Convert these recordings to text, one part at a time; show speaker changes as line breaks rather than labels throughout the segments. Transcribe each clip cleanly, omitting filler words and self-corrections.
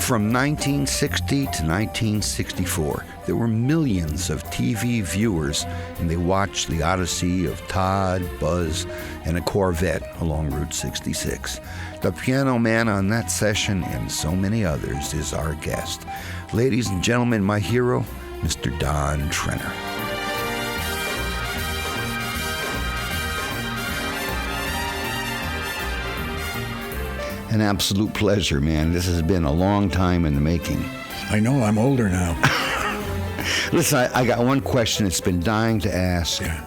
From 1960 to 1964, there were millions of TV viewers, and they watched the odyssey of Todd, Buzz, and a Corvette along Route 66. The piano man on that session and so many others is our guest. Ladies and gentlemen, my hero, Mr. Donn Trenner. An absolute pleasure, man. This has been a long time in the making.
I know, I'm older now.
Listen, I got one question that's been dying to ask.
Yeah.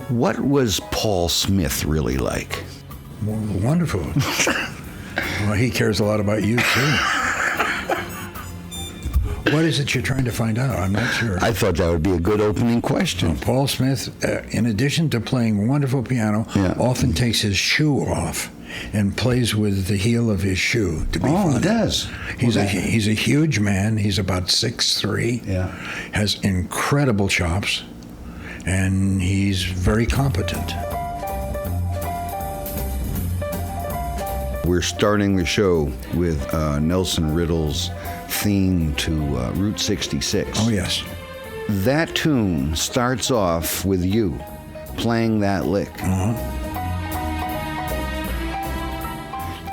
What was Paul Smith really like?
Well, wonderful. Well, he cares a lot about you, too. What is it you're trying to find out? I'm not sure.
I thought that would be a good opening question.
Paul Smith, in addition to playing wonderful piano, often takes his shoe off and plays with the heel of his shoe to be funny.
He does.
He's a huge man. He's about 6'3".
Yeah.
Has incredible chops, and he's very competent.
We're starting the show with Nelson Riddle's theme to Route 66.
Oh, yes.
That tune starts off with you playing that lick.
Uh-huh.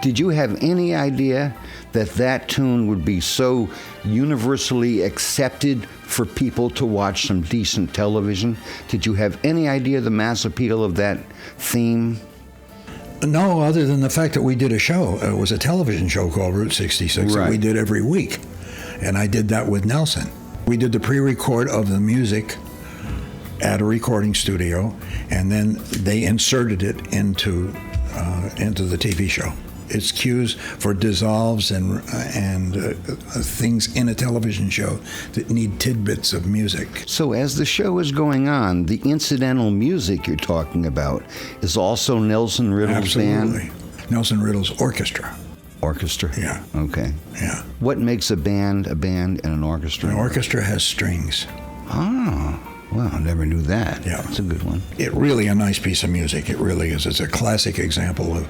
Did you have any idea that that tune would be so universally accepted for people to watch some decent television? Did you have any idea the mass appeal of that theme?
No, other than the fact that we did a show. It was a television show called Route 66 that we did every week. And I did that with Nelson. We did the pre-record of the music at a recording studio, and then they inserted it into the TV show. It's cues for dissolves and things in a television show that need tidbits of music.
So as the show is going on, the incidental music you're talking about is also Nelson Riddle's band?
Absolutely. Nelson Riddle's orchestra.
Orchestra?
Yeah.
Okay.
Yeah.
What makes a band and an orchestra?
An orchestra has strings.
Oh. Well, I never knew that.
Yeah.
That's a good one.
It's really a nice piece of music. It really is. It's a classic example of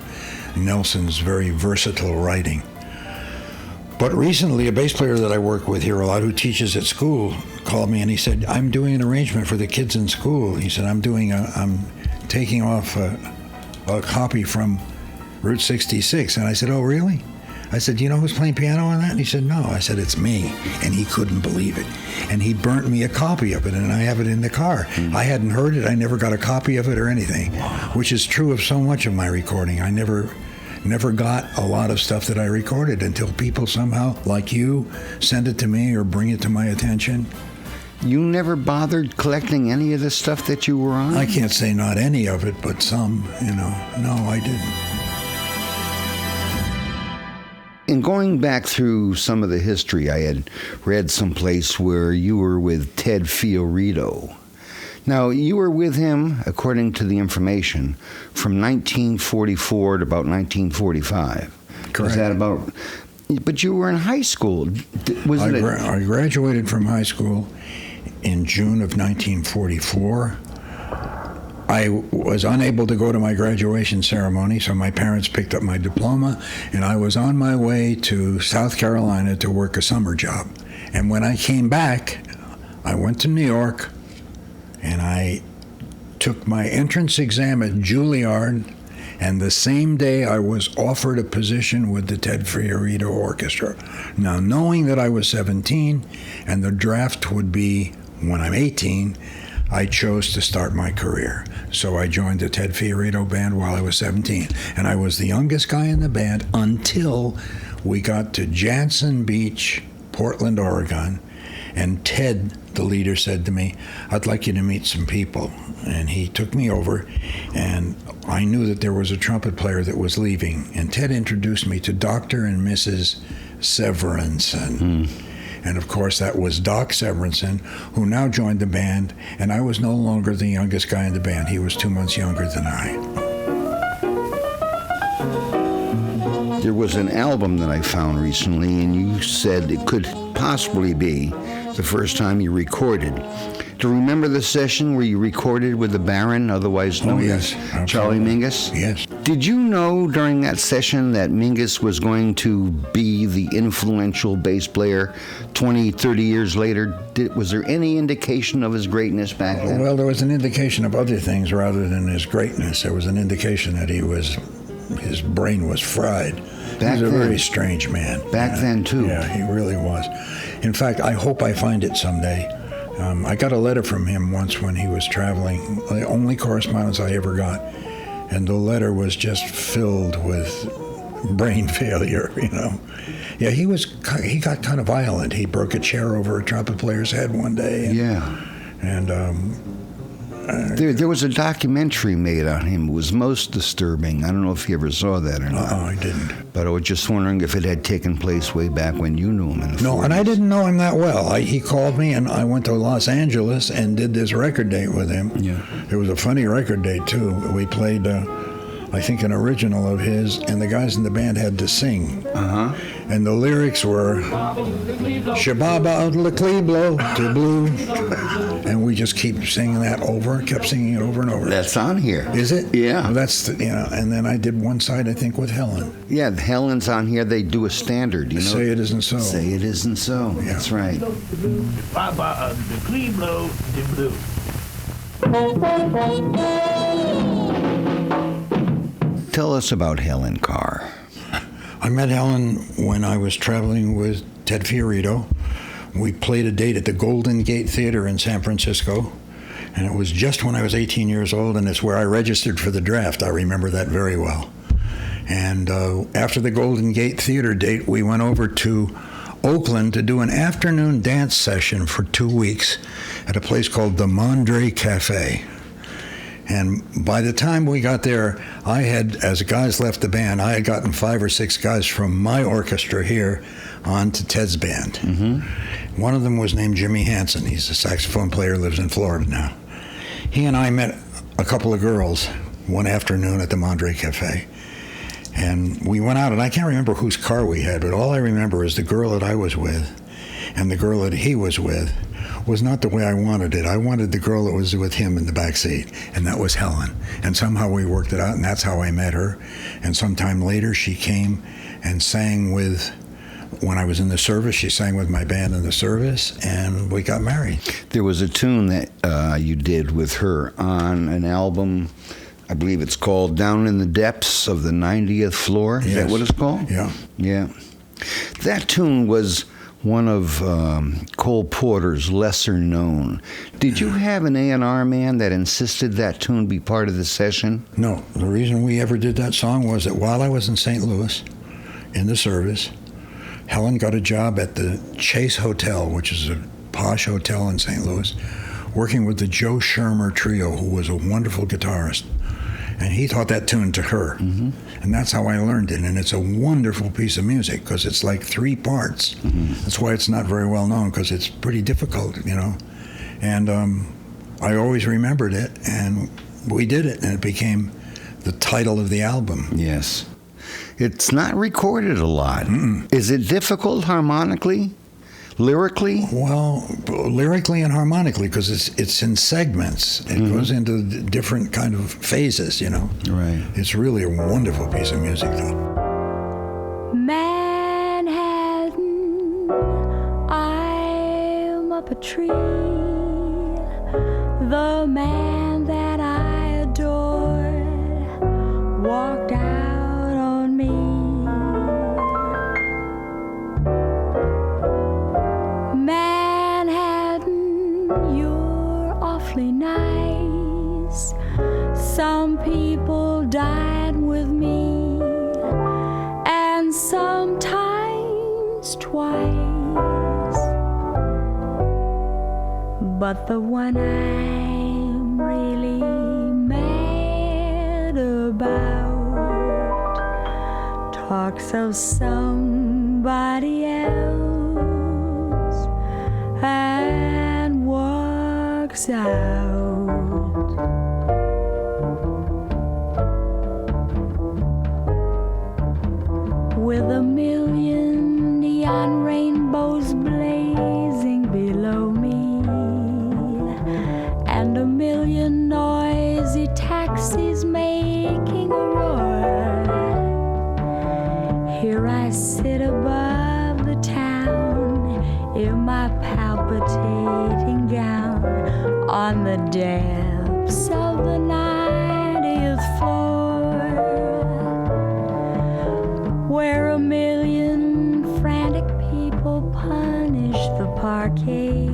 Nelson's very versatile writing. But recently, a bass player that I work with here a lot, who teaches at school, called me and he said, I'm doing an arrangement for the kids in school. He said, I'm taking off a copy from Route 66. And I said, oh, really? I said, do you know who's playing piano on that? And he said, no. I said, it's me. And he couldn't believe it. And he burnt me a copy of it, and I have it in the car. I hadn't heard it. I never got a copy of it or anything, which is true of so much of my recording. I never got a lot of stuff that I recorded until people somehow, like you, send it to me or bring it to my attention.
You never bothered collecting any of the stuff that you were on?
I can't say not any of it, but some, No, I didn't.
In going back through some of the history, I had read someplace where you were with Ted Fiorito. Now, you were with him, according to the information, from 1944 to about 1945.
Correct.
Was that about... But you were in high school.
I graduated from high school in June of 1944. I was unable to go to my graduation ceremony, so my parents picked up my diploma, and I was on my way to South Carolina to work a summer job. And when I came back, I went to New York, and I took my entrance exam at Juilliard, and the same day I was offered a position with the Ted Fiorito Orchestra. Now, knowing that I was 17, and the draft would be when I'm 18, I chose to start my career. So I joined the Ted Fiorito band while I was 17. And I was the youngest guy in the band until we got to Jantzen Beach, Portland, Oregon. And Ted, the leader, said to me, I'd like you to meet some people. And he took me over, and I knew that there was a trumpet player that was leaving. And Ted introduced me to Dr. and Mrs. Severinsen. And of course, that was Doc Severinsen, who now joined the band, and I was no longer the youngest guy in the band. He was 2 months younger than I.
There was an album that I found recently, and you said it could possibly be the first time you recorded Do you remember the session where you recorded with the Baron, otherwise known as Charlie Mingus?
Yes.
Did you know during that session that Mingus was going to be the influential bass player 20, 30 years later? Was there any indication of his greatness back then?
Well, there was an indication of other things rather than his greatness. There was an indication that his brain was fried. He was a very strange man.
Back then, too.
Yeah, he really was. In fact, I hope I find it someday. I got a letter from him once when he was traveling, the only correspondence I ever got. And the letter was just filled with brain failure, you know. Yeah, he got kind of violent. He broke a chair over a trumpet player's head one day. And
there was a documentary made on him. It was most disturbing. I don't know if you ever saw that or not.
I didn't.
But I was just wondering if it had taken place way back when you knew him in the 40s.
And I didn't know him that well. He called me, and I went to Los Angeles and did this record date with him.
Yeah.
It was a funny record date, too. We played, I think, an original of his, and the guys in the band had to sing.
Uh-huh.
And the lyrics were, Shababa Udlakleeblo to blue. And we just kept singing it over and over.
That's on here.
Is it?
Yeah.
Well, that's, and then I did one side, I think, with Helen.
Yeah, Helen's on here. They do a standard, you know.
Say It Isn't So.
Say It Isn't So. Yeah. That's right.
Shababa Udlakleeblo to blue.
Tell us about Helen Carr.
I met Helen when I was traveling with Ted Fiorito. We played a date at the Golden Gate Theater in San Francisco, and it was just when I was 18 years old, and it's where I registered for the draft. I remember that very well. And after the Golden Gate Theater date, we went over to Oakland to do an afternoon dance session for 2 weeks at a place called the Mondre Cafe. And by the time we got there, I had, as guys left the band, I had gotten 5 or 6 guys from my orchestra here on to Ted's band. Mm-hmm. One of them was named Jimmy Hansen. He's a saxophone player, lives in Florida now. He and I met a couple of girls one afternoon at the Mondre Cafe. And we went out, and I can't remember whose car we had, but all I remember is the girl that I was with and the girl that he was with was not the way I wanted it. I wanted the girl that was with him in the back seat, and that was Helen. And somehow we worked it out, and that's how I met her. And sometime later, she came and sang with, when I was in the service, she sang with my band in the service, and we got married.
There was a tune that you did with her on an album, I believe it's called Down in the Depths of the 90th Floor. Is that what it's called?
Yeah.
Yeah. That tune was one of Cole Porter's lesser known. Did you have an A&R man that insisted that tune be part of the session?
No. The reason we ever did that song was that while I was in St. Louis in the service, Helen got a job at the Chase Hotel, which is a posh hotel in St. Louis, working with the Joe Shermer Trio, who was a wonderful guitarist. And he taught that tune to her. Mm-hmm. And that's how I learned it. And it's a wonderful piece of music because it's like 3 parts. Mm-hmm. That's why it's not very well known, because it's pretty difficult, you know. And I always remembered it, and we did it, and it became the title of the album.
Yes. It's not recorded a lot. Mm-mm. Is it difficult harmonically? Lyrically?
Well, lyrically and harmonically, because it's in segments. It goes into different kind of phases, you know.
Right.
It's really a wonderful piece of music, though.
Manhattan, I'm up a tree. The man that I adored walked out on me. Manhattan, you're awfully nice. Some people died with me, and sometimes twice. But the one I'm really mad about talks of somebody else and walks out. With a million neon rainbows blazing below me, I sit above the town in my palpitating gown on the depths of the 90th floor, where a million frantic people punish the parkade,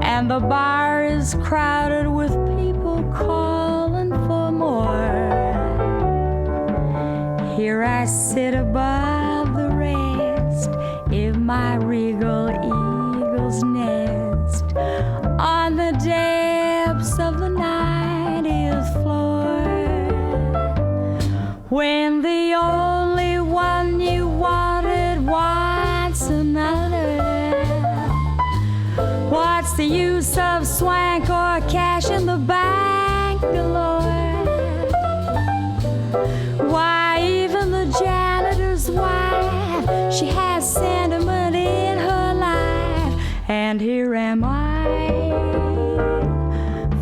and the bar is crowded with people calling for more. Here I sit above the rest in my regal eagle's nest on the depths of the 90th floor, when the only one you wanted wants another. What's the use of swank or cash in the bank galore? Why, even the janitor's wife, she has sentiment in her life. And here am I,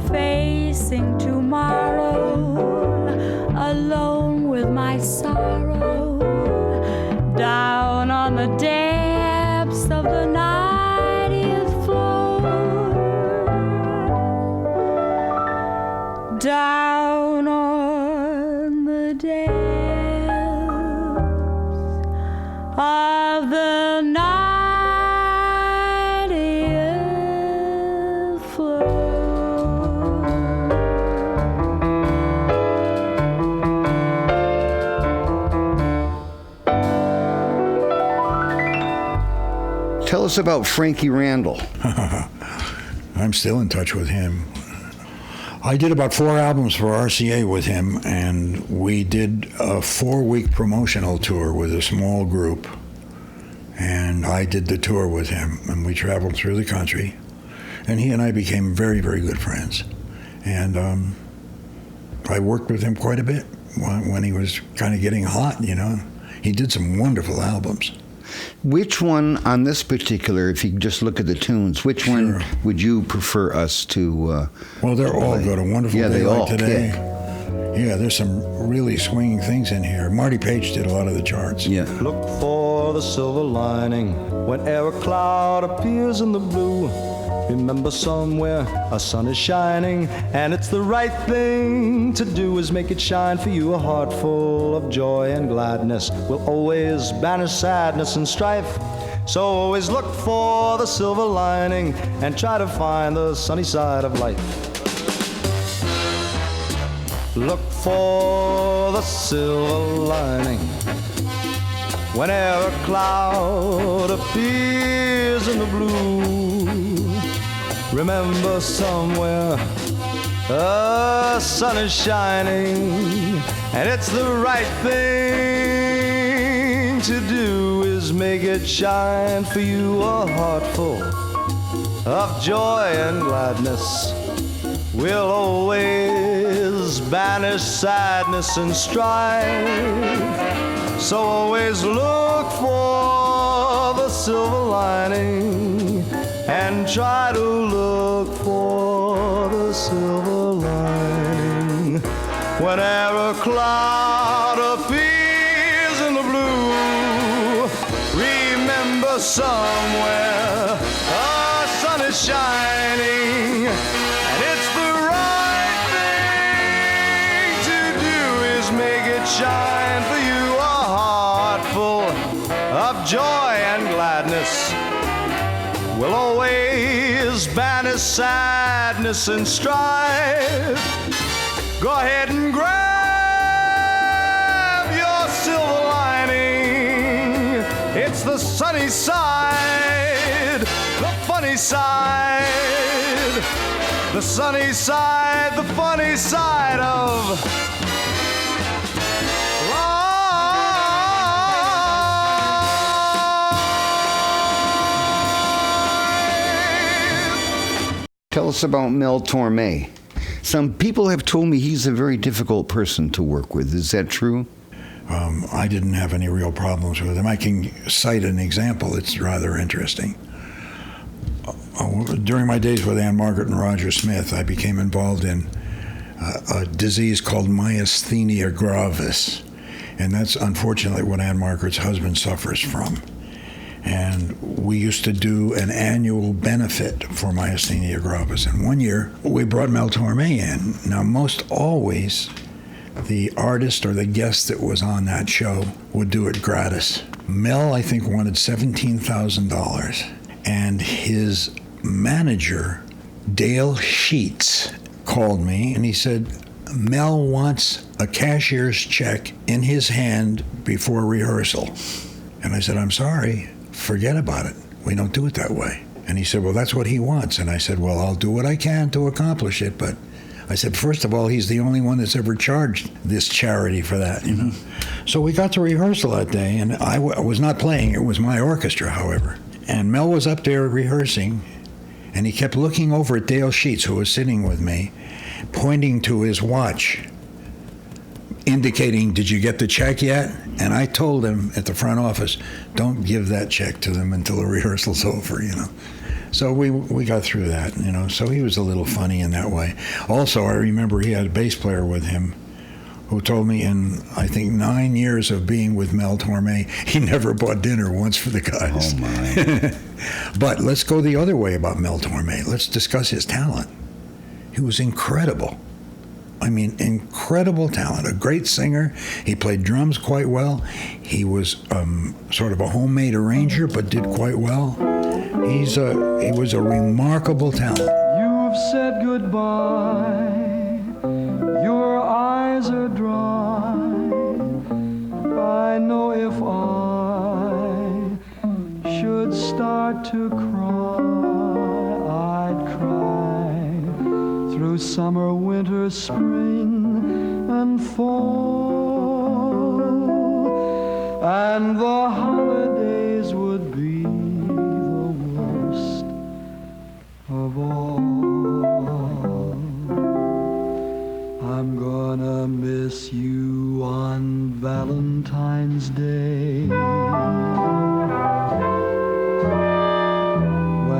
facing tomorrow, alone with my sorrow, down on the depths of the 90th floor, down on the depths of the 90th floor.
Tell us about Frankie Randall.
I'm still in touch with him. I did about 4 albums for RCA with him, and we did a 4-week promotional tour with a small group. And I did the tour with him, and we traveled through the country. And he and I became very, very good friends. And I worked with him quite a bit when he was kind of getting hot, you know. He did some wonderful albums.
Which one on this particular, if you just look at the tunes, which one would you prefer us to
Well, they're all
play?
good. A Wonderful
Yeah,
Day
they
Like
all
Today.
kick.
Yeah, there's some really swinging things in here. Marty Page did a lot of the charts.
Yeah.
Look for the silver lining whenever a cloud appears in the blue. Remember somewhere a sun is shining, and it's the right thing to do is make it shine for you. A heart full of joy and gladness will always banish sadness and strife. So always look for the silver lining and try to find the sunny side of life. Look for the silver lining whenever a cloud appears in the blue. Remember somewhere a sun is shining, and it's the right thing to do is make it shine for you. A heart full of joy and gladness will always banish sadness and strife. So always look for the silver lining and try to look for the silver lining whenever a cloud appears in the blue. Remember somewhere a sun is shining, and it's the right thing to do is make it shine for you. A heart full of joy and gladness will always banish sadness and strife. Go ahead and grab your silver lining. It's the sunny side, the funny side, the sunny side, the funny side of
Tell us about Mel Torme. Some people have told me he's a very difficult person to work with. Is that true?
I didn't have any real problems with him. I can cite an example. It's rather interesting. During my days with Ann Margaret and Roger Smith, I became involved in a disease called myasthenia gravis. And that's unfortunately what Ann Margaret's husband suffers from. And we used to do an annual benefit for myasthenia gravis. And one year, we brought Mel Torme in. Now, most always, the artist or the guest that was on that show would do it gratis. Mel, I think, wanted $17,000. And his manager, Dale Sheets, called me, and he said, Mel wants a cashier's check in his hand before rehearsal. And I said, I'm sorry. Forget about it. We don't do it that way. And he said, well, that's what he wants. And I said, well, I'll do what I can to accomplish it. But I said, first of all, he's the only one that's ever charged this charity for that, you know. So we got to rehearsal that day, and I was not playing. It was my orchestra, however. And Mel was up there rehearsing, and he kept looking over at Dale Sheets, who was sitting with me, pointing to his watch, indicating, did you get the check yet? And I told him at the front office, don't give that check to them until the rehearsal's over, you know. So we got through that, you know. So he was a little funny in that way. Also, I remember he had a bass player with him who told me in, I think, 9 years of being with Mel Torme, he never bought dinner once for the guys.
Oh, my.
But let's go the other way about Mel Torme. Let's discuss his talent. He was incredible. I mean, incredible talent. A great singer. He played drums quite well. He was sort of a homemade arranger, but did quite well. He was a remarkable talent.
You've said goodbye. Your eyes are dry. I know if I should start to cry, I'd cry through summer, winter, spring, and fall. And the holidays would be the worst of all. I'm gonna miss you on Valentine's Day, when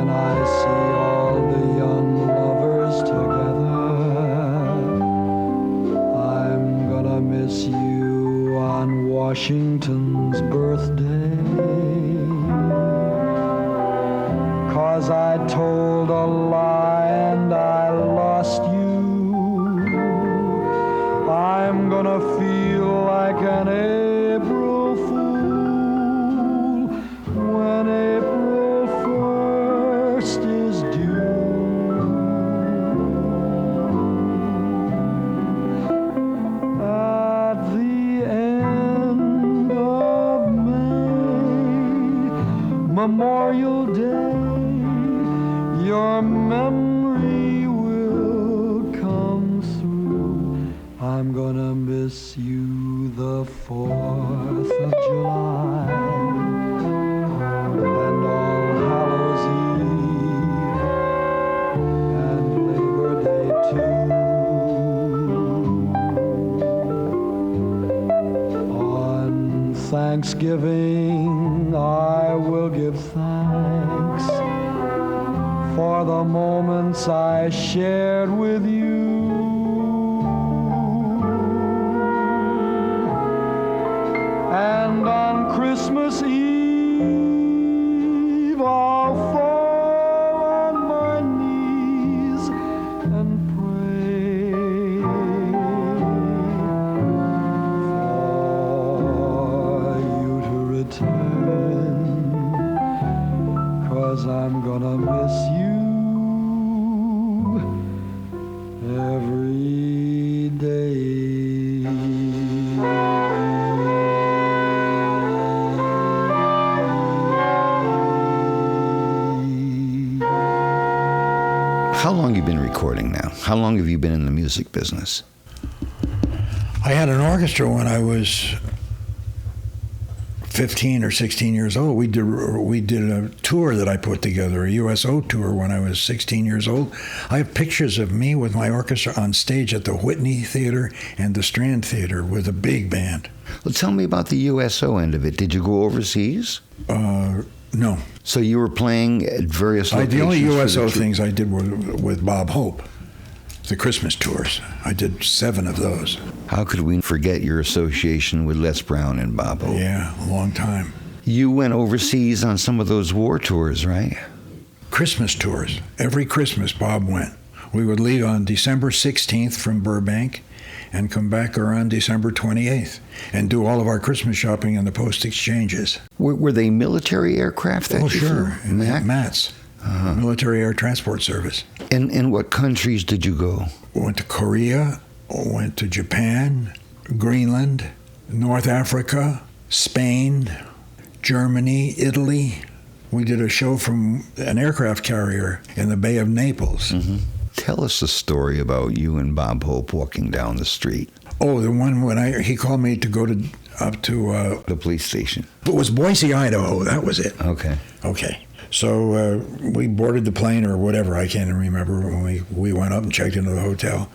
I see all the young lovers together. I'm gonna miss you on Washington's birthday, 'cause I told a lie and I lost you. I'm gonna feel like an April fool when April 1st is due. At the end of May, Memorial Day, your memory will come through. I'm gonna miss you the 4th of July and All Hallows Eve and Labor Day too. On Thanksgiving I will give thanks for the moments I shared with you. And on Christmas Eve I'll fall on my knees and pray for you to return, 'cause I'm gonna miss you every day.
How long have you been recording now? How long have you been in the music business?
I had an orchestra when I was 15 or 16 years old. We did a tour that I put together, a USO tour, when I was 16 years old. I have pictures of me with my orchestra on stage at the Whitney Theater and the Strand Theater with a big band.
Well, tell me about the USO end of it. Did you go overseas?
No.
So you were playing at various locations?
The only USO things I did were with Bob Hope. the Christmas tours. I did 7 of those.
How could we forget your association with Les Brown and Bob Hope?
Yeah, a long time.
You went overseas on some of those war tours, right?
Christmas tours. Every Christmas, Bob went. We would leave on December 16th from Burbank and come back around December 28th and do all of our Christmas shopping in the post exchanges.
Were they military aircraft that
Oh,
you
sure.
flew? Mac?
MATS. Military Air Transport Service.
And what countries did you go?
Went to Korea, went to Japan, Greenland, North Africa, Spain, Germany, Italy. We did a show from an aircraft carrier in the Bay of Naples.
Mm-hmm. Tell us a story about you and Bob Hope walking down the street.
Oh, the one when he called me to go up to
The police station.
it was Boise, Idaho. That was it.
Okay.
Okay. So we boarded the plane or whatever. I can't remember when we went up and checked into the hotel.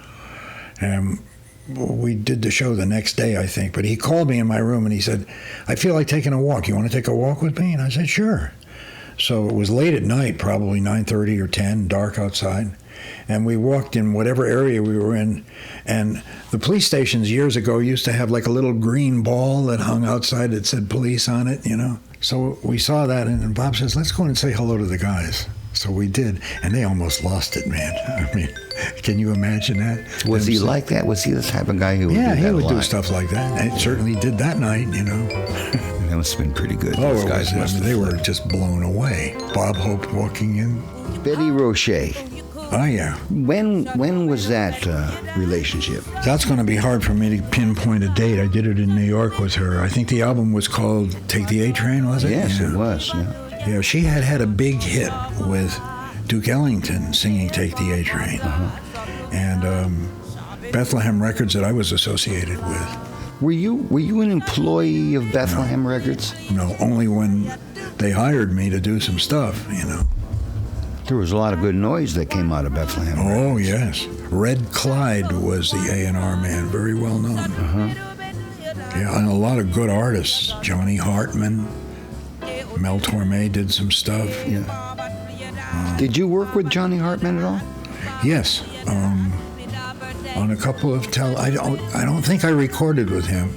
We did the show the next day, I think. But he called me in my room and he said, "I feel like taking a walk. You want to take a walk with me?" And I said, "Sure." So it was late at night, probably 9:30 or 10, dark outside. And we walked in whatever area we were in. And the police stations years ago used to have like a little green ball that hung outside that said police on it, you know. So we saw that, and Bob says, "Let's go in and say hello to the guys." So we did, and they almost lost it, man. I mean, can you imagine that?
Was he like that? Was he the type of guy who would do that
he would
a
do
lot?
stuff like that. And it certainly did that night, you know.
That must have been pretty good.
Oh,
Those
it
guys
was,
must have
they were
flipped.
just blown away. Bob Hope walking in.
Betty Roche.
Oh, yeah.
When was that relationship?
That's going to be hard for me to pinpoint a date. I did it in New York with her. I think the album was called Take the A Train, was it?
Yes,
Yeah.
it was. Yeah.
Yeah, she had a big hit with Duke Ellington singing Take the A Train. And Bethlehem Records that I was associated with.
Were you an employee of Bethlehem Records?
No, only when they hired me to do some stuff, you know.
There was a lot of good noise that came out of Bethlehem.
Oh, yes. Red Clyde was the A&R man, very well known. Yeah, and a lot of good artists. Johnny Hartman, Mel Torme did some stuff.
Yeah. Did you work with Johnny Hartman at all?
Yes, on a couple of I don't think I recorded with him,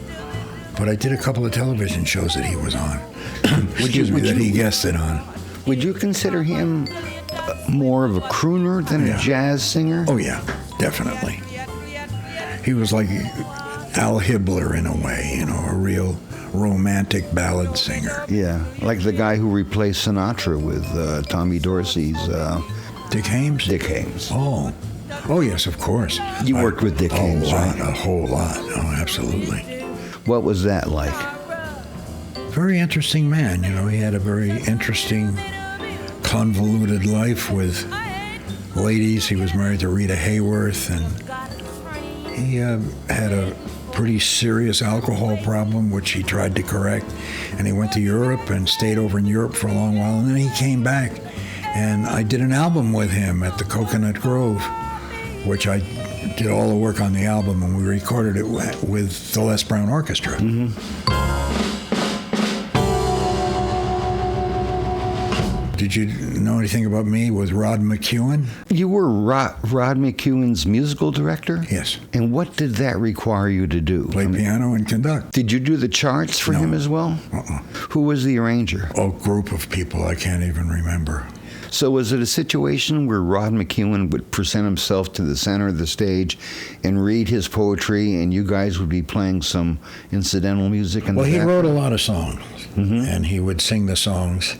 but I did a couple of television shows that he was on. Excuse me, that he guested on.
Would you consider him more of a crooner than a jazz singer?
Oh yeah, definitely. He was like Al Hibbler in a way, you know, a real romantic ballad singer.
Yeah, like the guy who replaced Sinatra with Tommy Dorsey's
Dick Haymes?
Dick Haymes.
Oh yes, of course.
You worked with Dick Haymes, right?
A whole lot. Oh, absolutely.
What was that like?
Very interesting man, you know. He had a very interesting, convoluted life with ladies. He was married to Rita Hayworth, and he had a pretty serious alcohol problem, which he tried to correct. And he went to Europe and stayed over in Europe for a long while, and then he came back. And I did an album with him at the Coconut Grove, which I did all the work on the album, and we recorded it with the Les Brown Orchestra. Did you know anything about me with Rod McEwen?
You were Rod McEwen's musical director?
Yes.
And what did that require you to do?
Play piano and conduct.
Did you do the charts for
No.
him as well? Who was the arranger?
A group of people I can't even remember.
So was it a situation where Rod McEwen would present himself to the center of the stage and read his poetry, and you guys would be playing some incidental music?
Well, he wrote a lot of songs, and he would sing the songs.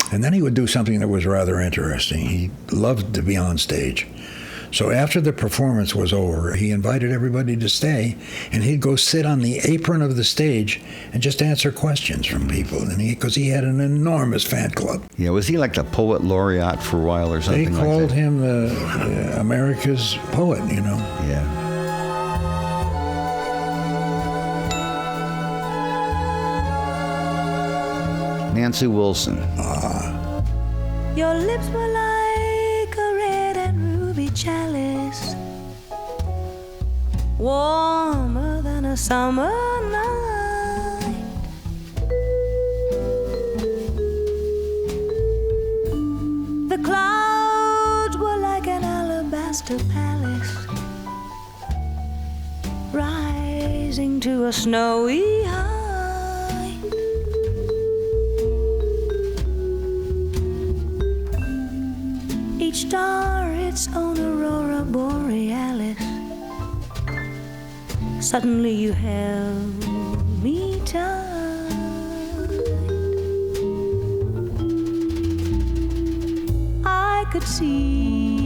And then he would do something that was rather interesting. He loved to be on stage. So after the performance was over, he invited everybody to stay, and he'd go sit on the apron of the stage and just answer questions from people. And because he had an enormous fan club.
Yeah, was he like the poet laureate for a while or something
They
like
called
that?
him America's poet, you know.
Yeah. Nancy Wilson.
Your lips were like a red and ruby chalice, warmer than a summer night. The clouds were like an alabaster palace, gazing to a snowy height. Each star its own aurora borealis. Suddenly you held me tight. I could see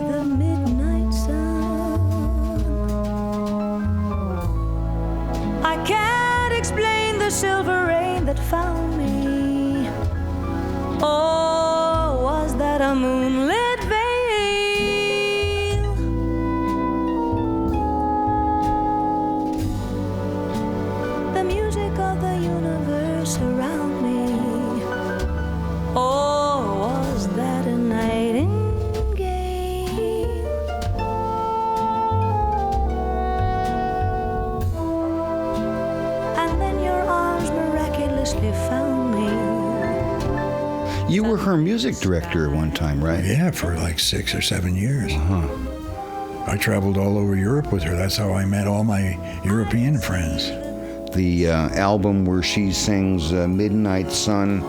the midnight sun. I can't explain the silver rain that found me. Or was that a moonlit veil? The music of the universe around me. Or was that a nightingale? And then your arms miraculously found me.
You were her music director at one time, right?
Yeah, for like 6 or 7 years. I traveled all over Europe with her. That's how I met all my European friends.
The album where she sings Midnight Sun,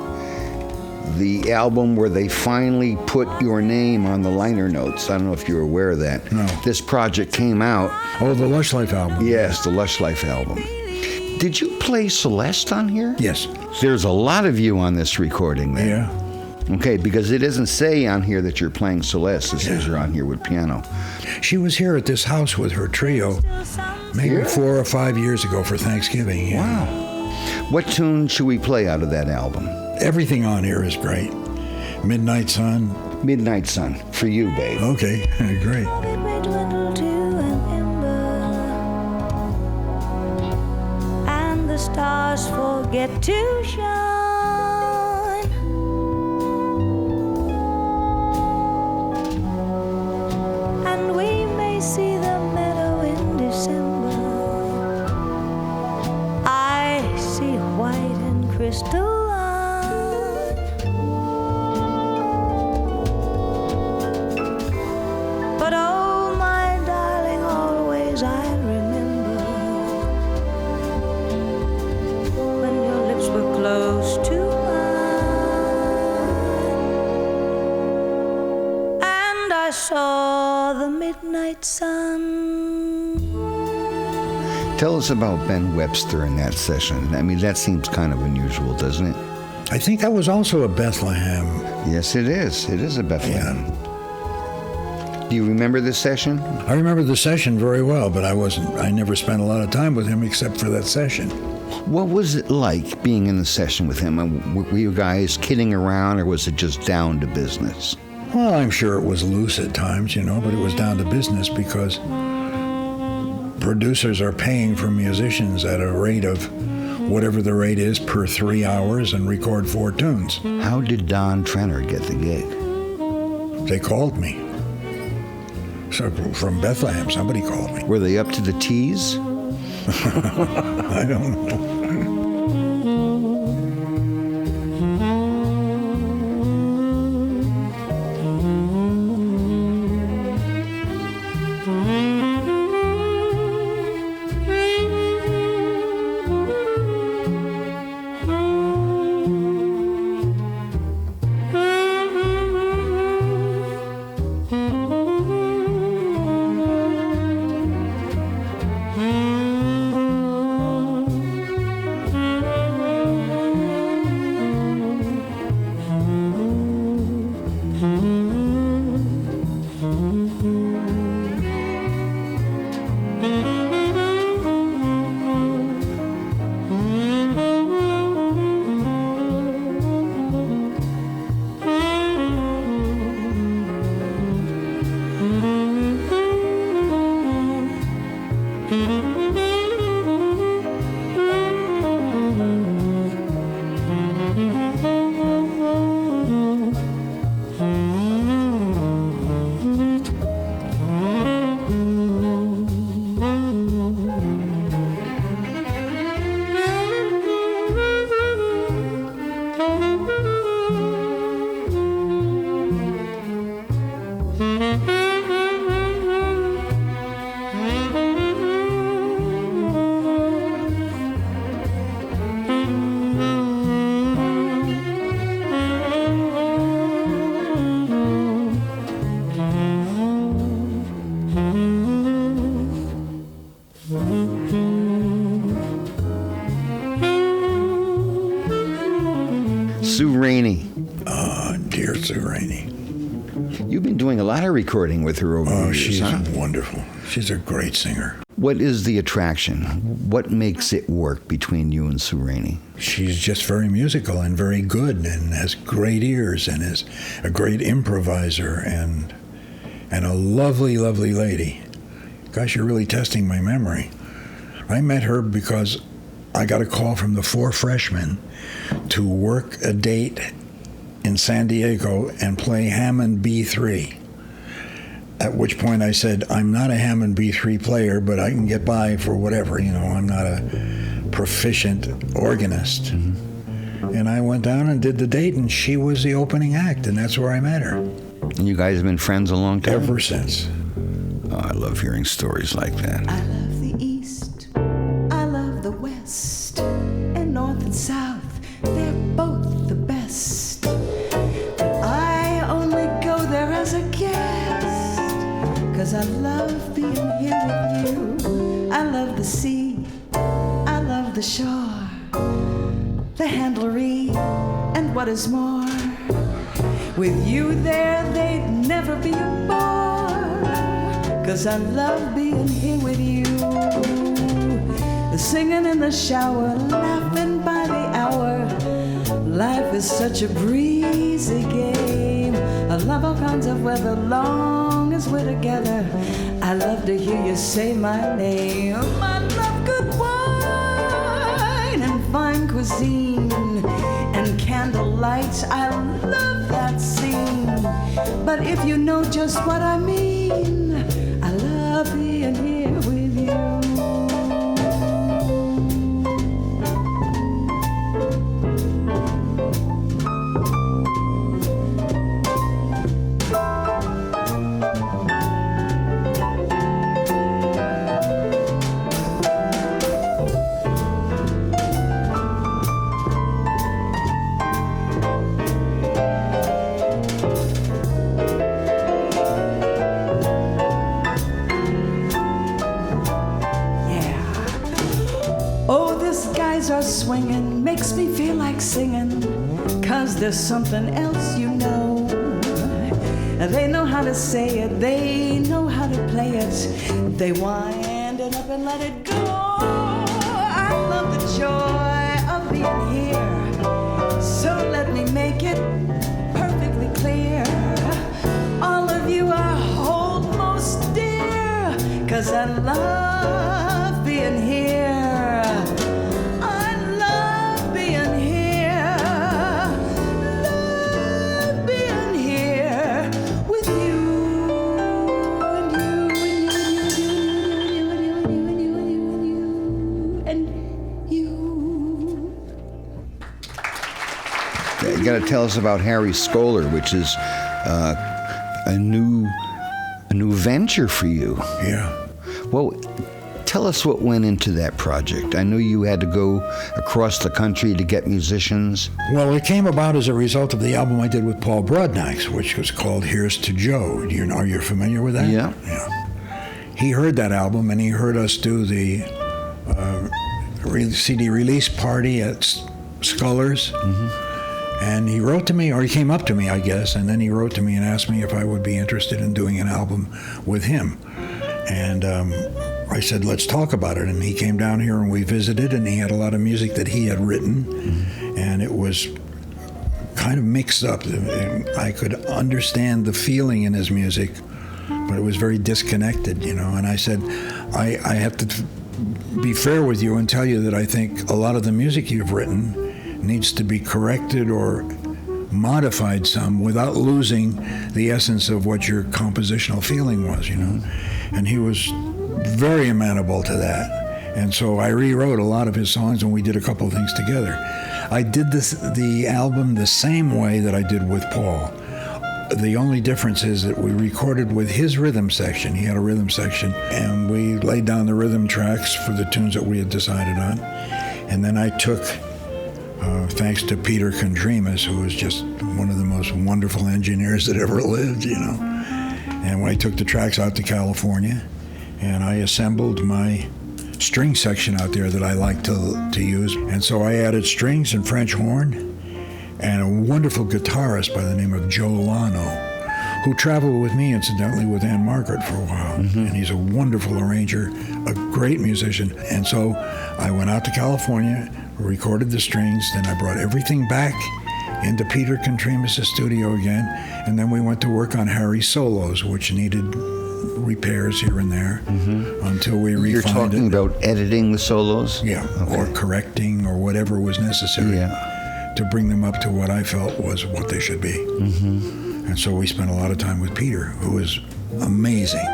the album where they finally put your name on the liner notes. I don't know if you're aware of that.
No.
This project came out.
Oh, the Lush Life album.
Yes, the Lush Life album. Did you play Celeste on here?
Yes.
There's a lot of you on this recording then.
Yeah.
Okay, because it doesn't say on here that you're playing Celeste. It says you're on here with piano.
She was here at this house with her trio maybe
Here?
4 or 5 years ago for Thanksgiving. Yeah.
Wow. What tune should we play out of that album?
Everything on here is great. Midnight Sun.
Midnight Sun, for you, babe.
Okay, great.
It may dwindle to an ember, and the stars forget to shine. And we may see the meadow in December. I see white and crystalline. But oh, my darling, always I'll remember when your lips were close to mine, and I saw the midnight sun.
Tell us about Ben Webster in that session. I mean, that seems kind of unusual, doesn't it?
I think that was also a Bethlehem.
Yes, it is. It is a Bethlehem. Do you remember this session?
I remember the session very well, but I never spent a lot of time with him except for that session.
What was it like being in the session with him? Were you guys kidding around, or was it just down to business?
Well, I'm sure it was loose at times, but it was down to business because producers are paying for musicians at a rate of whatever the rate is per 3 hours and record 4 tunes.
How did Donn Trenner get the gig?
They called me. So from Bethlehem, somebody called me.
Were they up to the T's?
I don't know.
Sue Rainey.
Dear Sue Rainey.
You've been doing a lot of recording with her over the years,
She's
huh?
wonderful. She's a great singer.
What is the attraction? What makes it work between you and Sue Rainey?
She's just very musical and very good and has great ears and is a great improviser and a lovely, lovely lady. Gosh, you're really testing my memory. I met her because I got a call from the Four Freshmen to work a date in San Diego and play Hammond B3. At which point I said, I'm not a Hammond B3 player, but I can get by for whatever, I'm not a proficient organist. Mm-hmm. And I went down and did the date, and she was the opening act, and that's where I met her.
And you guys have been friends a long time?
Ever since.
Oh, I love hearing stories like that.
I love the East, I love the West, and North and South, they're both the best. But I only go there as a guest, 'cause I love being here with you. I love the sea, I love the shore, the handlery, and what is more, with you there they'd never be a bore, 'cause I love being here with you. Singing in the shower, laughing by the hour, life is such a breezy game. I love all kinds of weather, long as we're together. I love to hear you say my name. I love good wine and fine cuisine and candlelight. I love that scene. But if you know just what I mean, I love being here with you. Are swinging, makes me feel like singing, 'cause there's something else you know. They know how to say it, they know how to play it, they wind it up and let it go. I love the joy of being here, so let me make it perfectly clear. All of you I hold most dear, 'cause I love being here.
You got to tell us about Harry Scholar, which is a new venture for you.
Yeah.
Well, tell us what went into that project. I know you had to go across the country to get musicians.
Well, it came about as a result of the album I did with Paul Broadnax, which was called Here's to Joe. Are you familiar with that?
Yeah.
Yeah. He heard that album, and he heard us do the CD release party at Scullers. Mm-hmm. And he wrote to me, or he came up to me, I guess, and then he wrote to me and asked me if I would be interested in doing an album with him. And I said, let's talk about it. And he came down here and we visited, and he had a lot of music that he had written, and it was kind of mixed up. I could understand the feeling in his music, but it was very disconnected, And I said, I have to be fair with you and tell you that I think a lot of the music you've written needs to be corrected or modified some without losing the essence of what your compositional feeling was, And he was very amenable to that. And so I rewrote a lot of his songs, and we did a couple of things together. I did the album the same way that I did with Paul. The only difference is that we recorded with his rhythm section. He had a rhythm section, and we laid down the rhythm tracks for the tunes that we had decided on. And then I took, thanks to Peter Kondremas, who was just one of the most wonderful engineers that ever lived, And when I took the tracks out to California, and I assembled my string section out there that I like to use. And so I added strings and French horn, and a wonderful guitarist by the name of Joe Lano, who traveled with me, incidentally, with Ann Margaret for a while. And he's a wonderful arranger, a great musician. And so I went out to California, recorded the strings, then I brought everything back into Peter Contreras' studio again, and then we went to work on Harry's solos, which needed repairs here and there until we refined it.
You're talking about editing the solos?
Yeah, or correcting or whatever was necessary to bring them up to what I felt was what they should be. And so we spent a lot of time with Peter, who is amazing.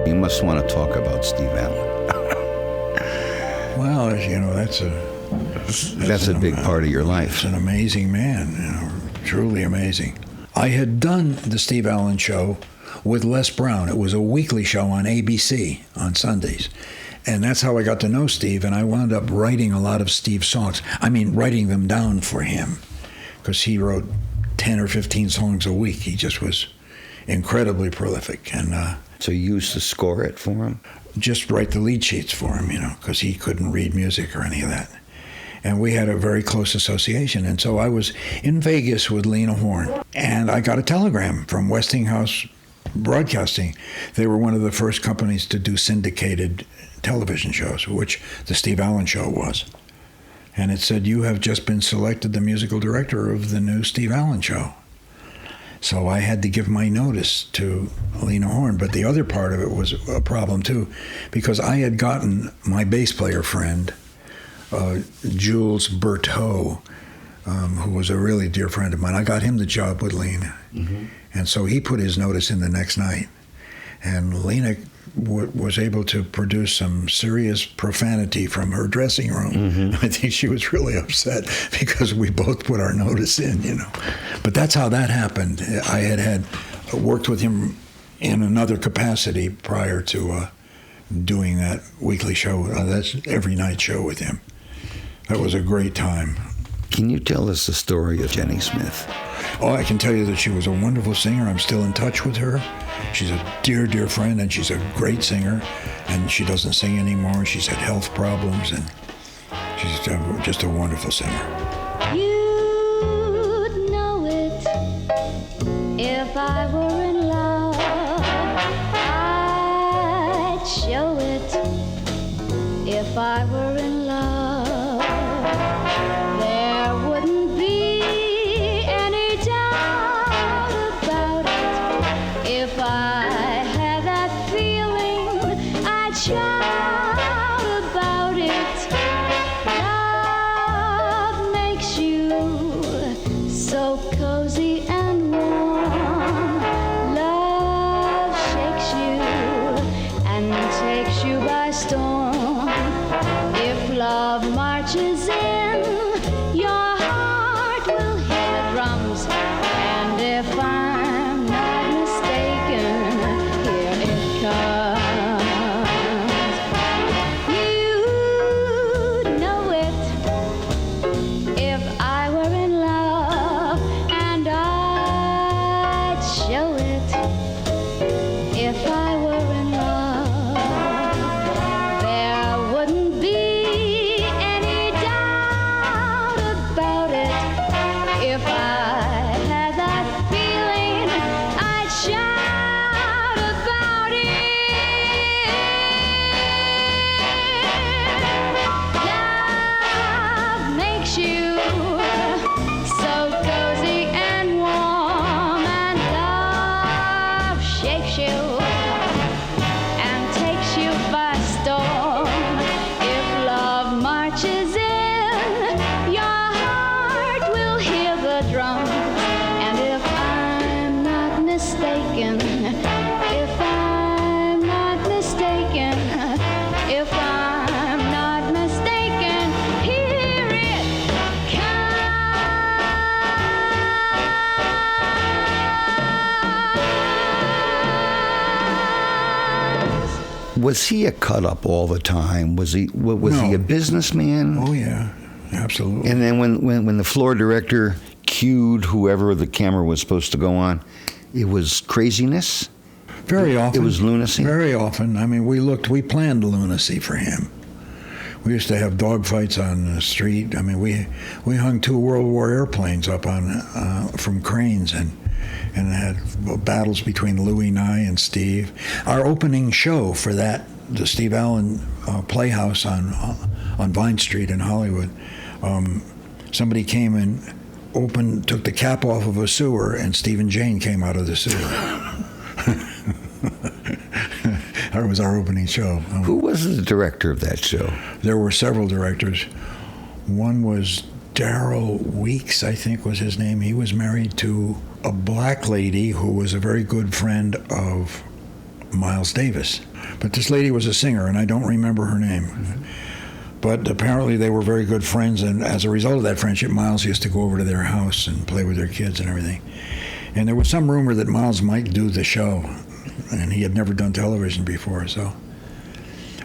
You must want to talk about Steve Allen.
Well, you know, that's
a big part of your life.
It's an amazing man, you know, truly amazing. I had done the Steve Allen show with Les Brown. It was a weekly show on ABC on Sundays. And that's how I got to know Steve, and I wound up writing a lot of Steve's songs. I mean, writing them down for him, because he wrote 10 or 15 songs a week. He just was incredibly prolific. And
so you used to score it for him?
Just write the lead sheets for him, you know, because he couldn't read music or any of that. And we had a very close association. And so I was in Vegas with Lena Horne, and I got a telegram from Westinghouse Broadcasting. They were one of the first companies to do syndicated television shows, which the Steve Allen Show was. And it said, "You have just been selected the musical director of the new Steve Allen Show." So I had to give my notice to Lena Horne. But the other part of it was a problem, too, because I had gotten my bass player friend, Jules Berthaud, who was a really dear friend of mine. I got him the job with Lena. Mm-hmm. And so he put his notice in the next night. And Lena was able to produce some serious profanity from her dressing room. I think she was really upset because we both put our notice in, you know. But that's how that happened. I had worked with him in another capacity prior to doing that weekly show. That's every night show with him. That was a great time.
Can you tell us the story of Jenny Smith?
Oh, I can tell you that she was a wonderful singer. I'm still in touch with her. She's a dear, dear friend, and she's a great singer. And she doesn't sing anymore. She's had health problems, and she's just a wonderful singer.
You'd know it if I were in love. I'd show it if I were in love. There wouldn't be any doubt about it. If I had that feeling, I'd shout about it. Love makes you so cozy and warm. Love shakes you and takes you by storm. If love marches in, your heart will hear the drums. And if I'm not mistaken, here it comes. You'd know it if I were in love, and I'd show it if I were in love. There wouldn't be any doubt about it. If I had that feeling, I'd shout about it. Love makes you so cozy and warm, and love shakes you and takes you by storm. If love marches in, your heart will hear the drum. And if I'm not mistaken, if I'm not mistaken, if I'm not mistaken, here it comes.
Was he a cut-up all the time? Was he a businessman?
Oh, yeah, absolutely.
And then when the floor director cued whoever the camera was supposed to go on, it was craziness?
Very often.
It was lunacy?
Very often. I mean, we planned lunacy for him. We used to have dogfights on the street. I mean, we hung 2 World War airplanes up on from cranes and had battles between Louis Nye and Steve. Our opening show for that, the Steve Allen Playhouse on Vine Street in Hollywood, somebody came and took the cap off of a sewer, and Steve and Jane came out of the sewer. That was our opening show.
Who was the director of that show?
There were several directors. One was Darrell Weeks, I think was his name. He was married to a black lady who was a very good friend of Miles Davis. But this lady was a singer, and I don't remember her name. But apparently they were very good friends, and as a result of that friendship, Miles used to go over to their house and play with their kids and everything. And there was some rumor that Miles might do the show, and he had never done television before, so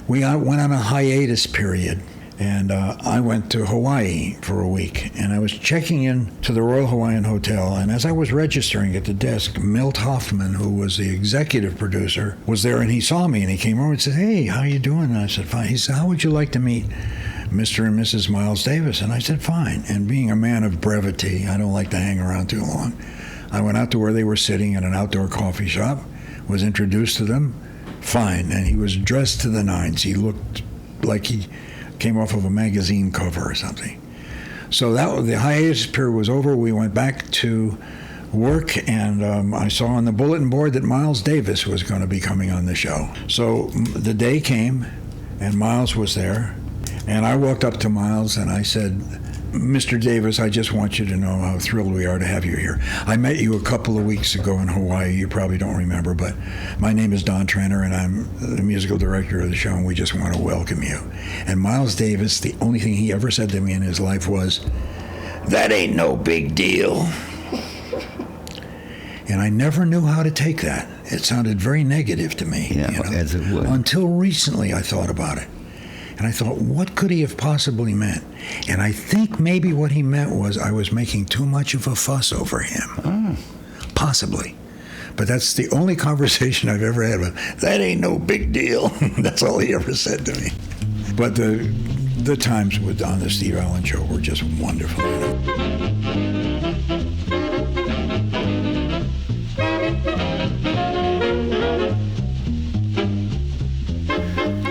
we went on a hiatus period. And I went to Hawaii for a week, and I was checking in to the Royal Hawaiian Hotel, and as I was registering at the desk, Milt Hoffman, who was the executive producer, was there, and he saw me, and he came over and said, "Hey, how you doing?" And I said, "Fine." He said, "How would you like to meet Mr. and Mrs. Miles Davis?" And I said, "Fine." And being a man of brevity, I don't like to hang around too long. I went out to where they were sitting in an outdoor coffee shop, was introduced to them, fine, and he was dressed to the nines. He looked like he came off of a magazine cover or something. So the hiatus period was over. We went back to work, and I saw on the bulletin board that Miles Davis was going to be coming on the show. So the day came, and Miles was there, And I walked up to Miles and I said, Mr. Davis, I just want you to know how thrilled we are to have you here. I met you a couple of weeks ago in Hawaii. You probably don't remember, but my name is Donn Trenner, and I'm the musical director of the show, and we just want to welcome you. And Miles Davis, the only thing he ever said to me in his life was, "That ain't no big deal." And I never knew how to take that. It sounded very negative to me.
Yeah, as it would.
Until recently I thought about it. And I thought, what could he have possibly meant? And I think maybe what he meant was I was making too much of a fuss over him.
Oh.
Possibly. But that's the only conversation I've ever had with, "That ain't no big deal." That's all he ever said to me. But the times on the Steve Allen Show were just wonderful.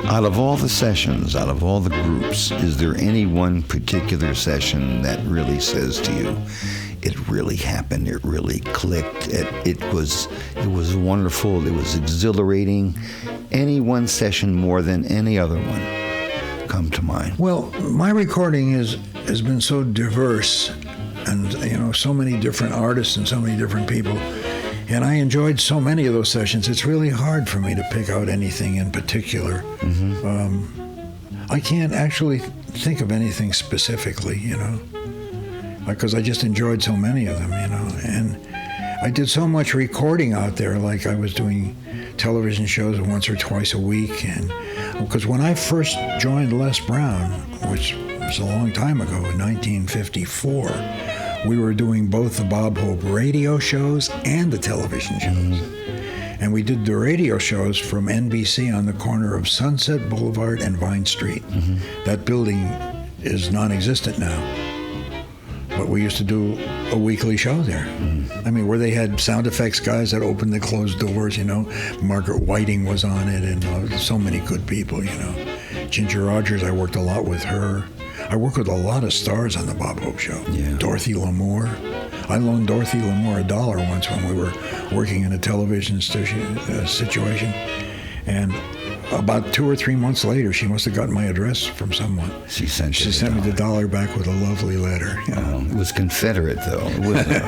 Out of all the sessions, out of all the groups, is there any one particular session that really says to you, it really happened, it really clicked, it was wonderful, it was exhilarating? Any one session more than any other one come to mind?
Well, my recording has been so diverse, and so many different artists and so many different people. And I enjoyed so many of those sessions. It's really hard for me to pick out anything in particular. Mm-hmm. I can't actually think of anything specifically, because I just enjoyed so many of them, And I did so much recording out there, like I was doing television shows once or twice a week. And because when I first joined Les Brown, which was a long time ago, in 1954, we were doing both the Bob Hope radio shows and the television shows. Mm-hmm. And we did the radio shows from NBC on the corner of Sunset Boulevard and Vine Street. Mm-hmm. That building is non-existent now. But we used to do a weekly show there. Mm-hmm. I mean, where they had sound effects guys that opened the closed doors, Margaret Whiting was on it, and so many good people, Ginger Rogers, I worked a lot with her. I worked with a lot of stars on the Bob Hope Show. Yeah. Dorothy Lamour. I loaned Dorothy Lamour $1 once when we were working in a television situation. And about 2 or 3 months later, she must have gotten my address from someone.
She sent
me the $1 back with a lovely letter.
It was Confederate, though. It wasn't.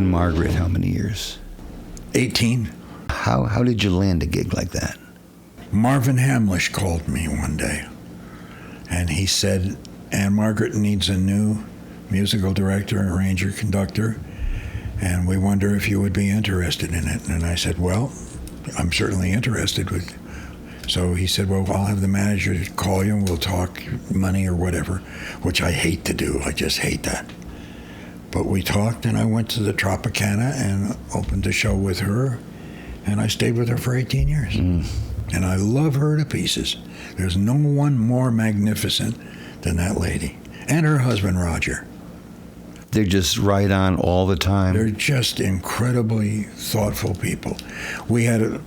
Margaret, how many years?
18.
How did you land a gig like that?
Marvin Hamlish called me one day, and he said, "Anne Margaret needs a new musical director, arranger, conductor, and we wonder if you would be interested in it." And I said, "Well, I'm certainly interested." So he said, "Well, I'll have the manager call you and we'll talk money or whatever," which I hate to do. I just hate that. But we talked, and I went to the Tropicana and opened a show with her, and I stayed with her for 18 years. Mm. And I love her to pieces. There's no one more magnificent than that lady. And her husband, Roger.
They're just right on all the time.
They're just incredibly thoughtful people. We had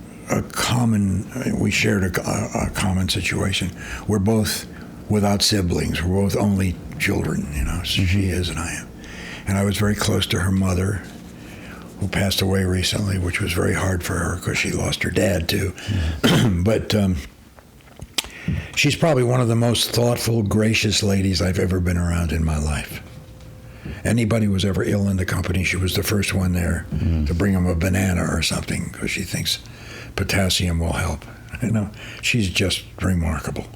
we shared a common situation. We're both without siblings. We're both only children, so she is and I am. And I was very close to her mother, who passed away recently, which was very hard for her because she lost her dad too. Mm. But she's probably one of the most thoughtful, gracious ladies I've ever been around in my life. Anybody who was ever ill in the company, she was the first one there to bring them a banana or something because she thinks potassium will help. She's just remarkable.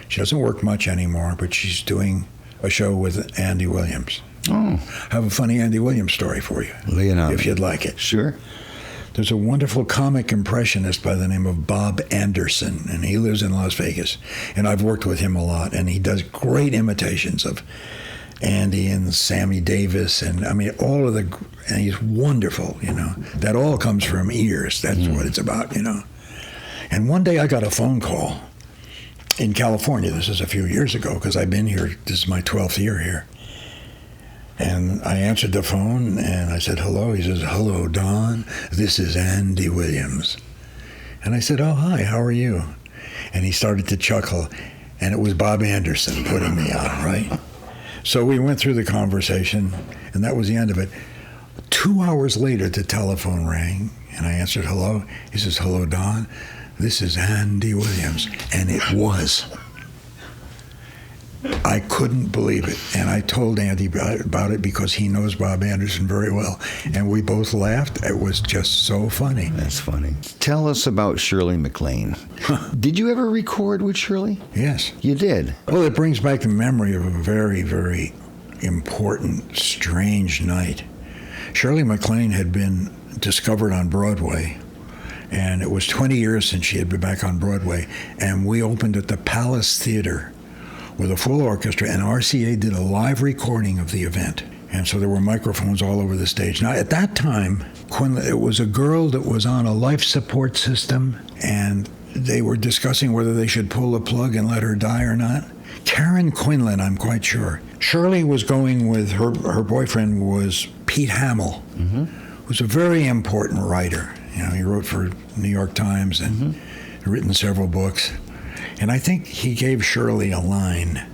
She doesn't work much anymore, but she's doing a show with Andy Williams. Oh. I have a funny Andy Williams story for you.
Lay it on.
If you'd like it.
Sure.
There's a wonderful comic impressionist by the name of Bob Anderson, and he lives in Las Vegas. And I've worked with him a lot, and he does great imitations of Andy and Sammy Davis, and I mean, all of the, and he's wonderful, you know. That all comes from ears. That's what it's about, you know. And one day I got a phone call in California. This is a few years ago, because I've been here. This is my 12th year here. And I answered the phone, and I said, hello. He says, hello, Don. This is Andy Williams. And I said, oh, hi, how are you? And he started to chuckle, and it was Bob Anderson putting me on, right? So we went through the conversation, and that was the end of it. 2 hours later, the telephone rang, and I answered, hello. He says, hello, Don. This is Andy Williams. And it was. I couldn't believe it. And I told Andy about it because he knows Bob Anderson very well. And we both laughed. It was just so funny.
That's funny. Tell us about Shirley MacLaine. Did you ever record with Shirley?
Yes.
You did?
Well, it brings back the memory of a very, very important, strange night. Shirley MacLaine had been discovered on Broadway, and it was 20 years since she had been back on Broadway, and we opened at the Palace Theater with a full orchestra, and RCA did a live recording of the event. And so there were microphones all over the stage. Now, at that time, it was a girl that was on a life support system, and they were discussing whether they should pull the plug and let her die or not. Karen Quinlan, I'm quite sure. Shirley was going with her boyfriend was Pete Hamill, who's a very important writer. You know, he wrote for New York Times and written several books. And I think he gave Shirley a line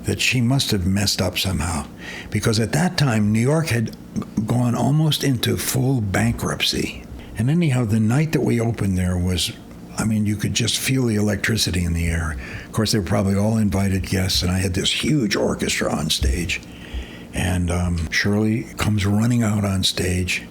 that she must have messed up somehow. Because at that time, New York had gone almost into full bankruptcy. And anyhow, the night that we opened there was, I mean, you could just feel the electricity in the air. Of course, they were probably all invited guests, and I had this huge orchestra on stage. And Shirley comes running out on stage,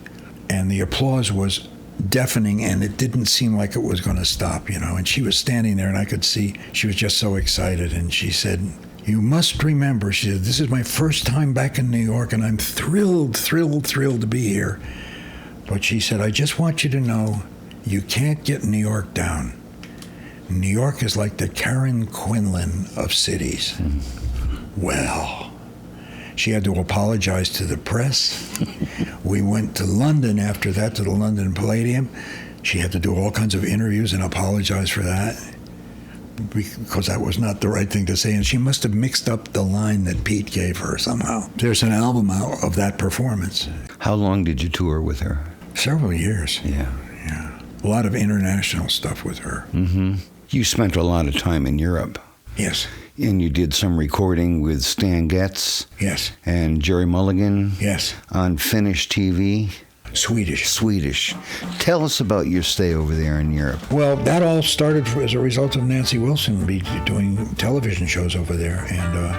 and the applause was deafening, and it didn't seem like it was going to stop, you know. And she was standing there, and I could see she was just so excited. And she said, you must remember, she said, this is my first time back in New York, and I'm thrilled to be here. But she said, I just want you to know, you can't get New York down. New York is like the Karen Quinlan of cities. Well, she had to apologize to the press. We went to London after that, to the London Palladium. She had to do all kinds of interviews and apologize for that, because that was not the right thing to say. And she must have mixed up the line that Pete gave her somehow. There's an album out of that performance.
How long did you tour with her?
Several years.
Yeah.
A lot of international stuff with her.
You spent a lot of time in Europe.
Yes.
And you did some recording with Stan Getz.
Yes.
And Jerry Mulligan.
Yes.
On Finnish TV. Swedish. Tell us about your stay over there in Europe.
Well, that all started as a result of Nancy Wilson doing television shows over there. And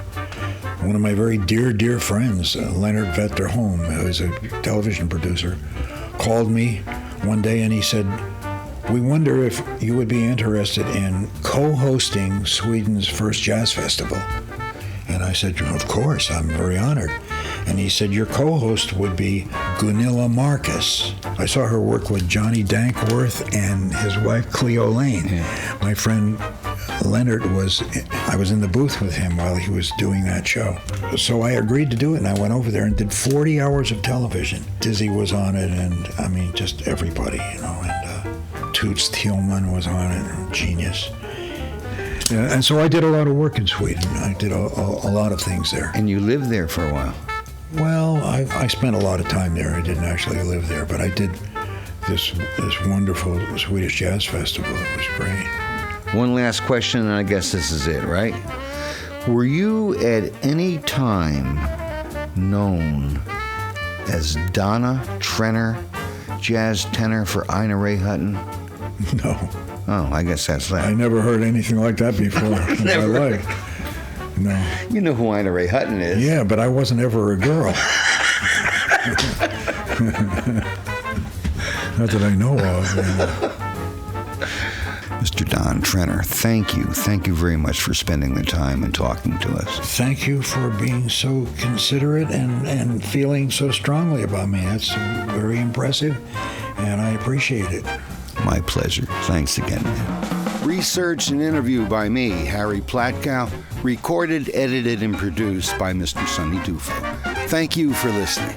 one of my very dear friends, Leonard Vetterholm, who is a television producer, called me one day and he said, we wonder if you would be interested in co-hosting Sweden's first jazz festival. And I said, of course, I'm very honored. And he said, your co-host would be Gunilla Marcus. I saw her work with Johnny Dankworth and his wife, Cleo Lane. Yeah. My friend Leonard I was in the booth with him while he was doing that show. So I agreed to do it, and I went over there and did 40 hours of television. Dizzy was on it, and I mean, just everybody, you know, and Toots Thielman was on it, genius. And so I did a lot of work in Sweden. I did a lot of things there.
And you lived there for a while?
Well, I spent a lot of time there. I didn't actually live there, but I did this wonderful Swedish jazz festival. It was great.
One last question, and I guess this is it, right? Were you at any time known as Donn Trenner, jazz tenor for Ina Ray Hutton?
No.
Oh, I guess that's that.
I never heard anything like that before in my life. No.
You know who Ina Ray Hutton is.
Yeah, but I wasn't ever a girl. Not that I know of.
Mr. Donn Trenner, thank you. Thank you very much for spending the time and talking to us.
Thank you for being so considerate and feeling so strongly about me. That's very impressive, and I appreciate it.
My pleasure. Thanks again. Research and interview by me, Harry Platcow. Recorded, edited, and produced by Mr. Sonny Dufault. Thank you for listening.